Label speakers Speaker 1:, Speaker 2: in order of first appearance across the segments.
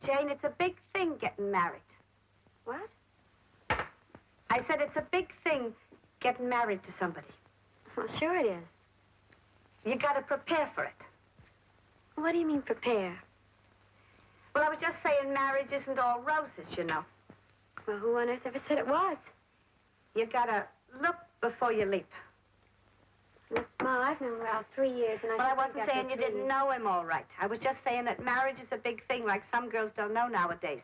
Speaker 1: Jane, it's a big thing getting married.
Speaker 2: What?
Speaker 1: I said it's a big thing getting married to somebody.
Speaker 2: Well, sure it is.
Speaker 1: You gotta prepare for it.
Speaker 2: What do you mean, prepare?
Speaker 1: Well, I was just saying marriage isn't all roses, you know.
Speaker 2: Well, who on earth ever said it was?
Speaker 1: You gotta look before you leap.
Speaker 2: Look, Ma, I've known Ralph 3 years, and
Speaker 1: I wasn't saying you didn't know him all right. I was just saying that marriage is a big thing like some girls don't know nowadays.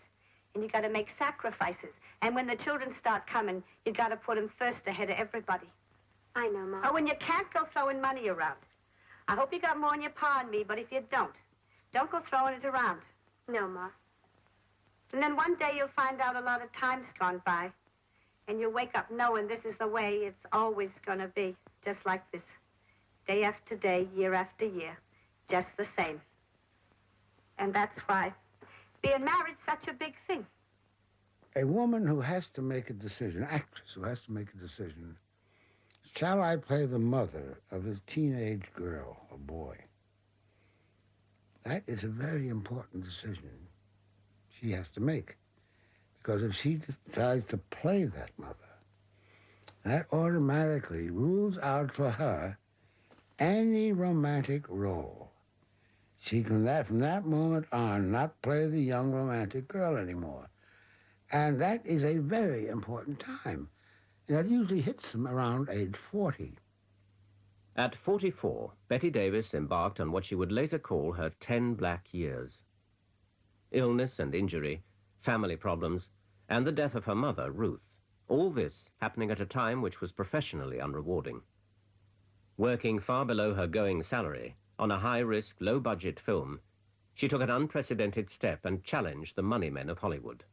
Speaker 1: And you gotta make sacrifices. And when the children start coming, you gotta put them first ahead of everybody.
Speaker 2: I know, Ma.
Speaker 1: Oh, and you can't go throwing money around. I hope you got more in your pa and me, but if you don't go throwing it around.
Speaker 2: No, Ma.
Speaker 1: And then one day you'll find out a lot of time's gone by. And you'll wake up knowing this is the way it's always gonna be. Just like this. Day after day, year after year. Just the same. And that's why being married's such a big thing.
Speaker 3: A woman who has to make a decision, actress who has to make a decision, shall I play the mother of a teenage girl or boy? That is a very important decision she has to make. Because if she decides to play that mother, that automatically rules out for her any romantic role. She can, from that moment on, not play the young romantic girl anymore. And that is a very important time. And that usually hits them around age 40.
Speaker 4: At 44, Bette Davis embarked on what she would later call her 10 black years. Illness and injury, family problems, and the death of her mother, Ruth. All this happening at a time which was professionally unrewarding. Working far below her going salary on a high-risk, low-budget film, she took an unprecedented step and challenged the money men of Hollywood.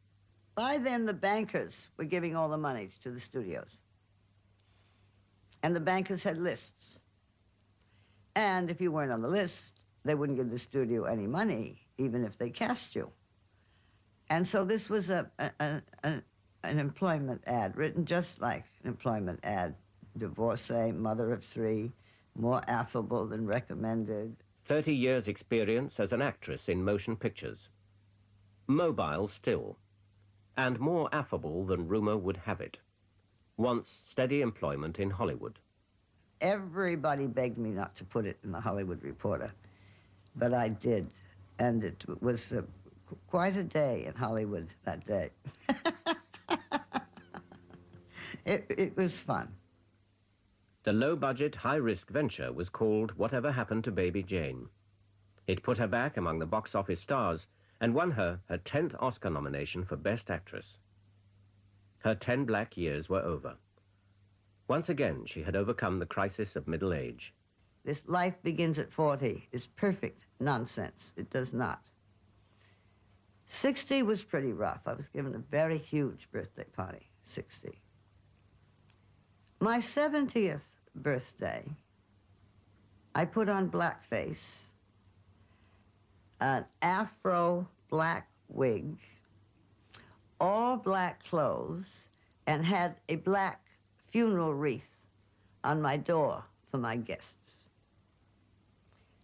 Speaker 5: By then, the bankers were giving all the money to the studios. And the bankers had lists. And if you weren't on the list, they wouldn't give the studio any money, even if they cast you. And so this was an employment ad, written just like an employment ad. Divorcee, mother of 3, more affable than recommended.
Speaker 4: 30 years' experience as an actress in motion pictures. Mobile still, and more affable than rumor would have it. Once steady employment in Hollywood.
Speaker 5: Everybody begged me not to put it in the Hollywood Reporter, but I did. And it was quite a day in Hollywood that day. It was fun.
Speaker 4: The low-budget, high-risk venture was called Whatever Happened to Baby Jane. It put her back among the box office stars and won her 10th Oscar nomination for Best Actress. Her 10 black years were over. Once again, she had overcome the crisis of middle age.
Speaker 5: This life begins at 40 is perfect nonsense. It does not. 60 was pretty rough. I was given a very huge birthday party, 60. My 70th birthday, I put on blackface, an afro black wig, all black clothes, and had a black funeral wreath on my door for my guests.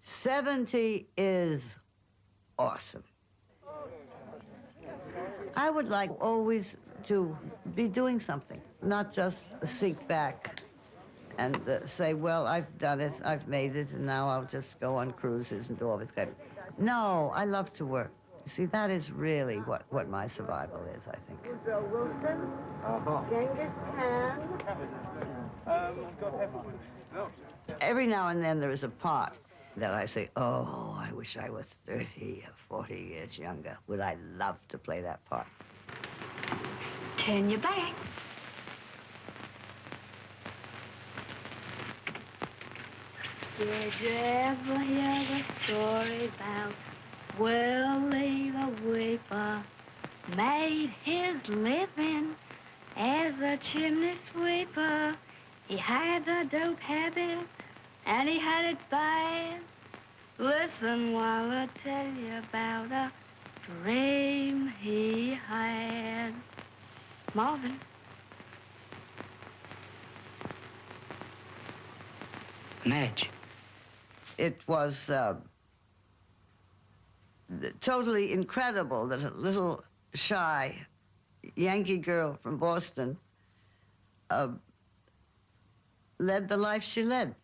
Speaker 5: 70 is awesome. I would like always to be doing something, not just sink back and say, well, I've done it, I've made it, and now I'll just go on cruises and do all this kind of... No, I love to work. You see, that is really what my survival is, I think.
Speaker 1: Woodrow Wilson, Genghis Khan.
Speaker 5: Every now and then there is a part that I say, oh, I wish I was 30 or 40 years younger. Would I love to play that part?
Speaker 2: Turn your back.
Speaker 6: Did you ever hear the story about Willie the Weeper made his living as a chimney sweeper? He had the dope habit, and he had it bad. Listen while I tell you about a dream he had. Marvin.
Speaker 7: Madge.
Speaker 5: It was totally incredible that a little shy Yankee girl from Boston led the life she led.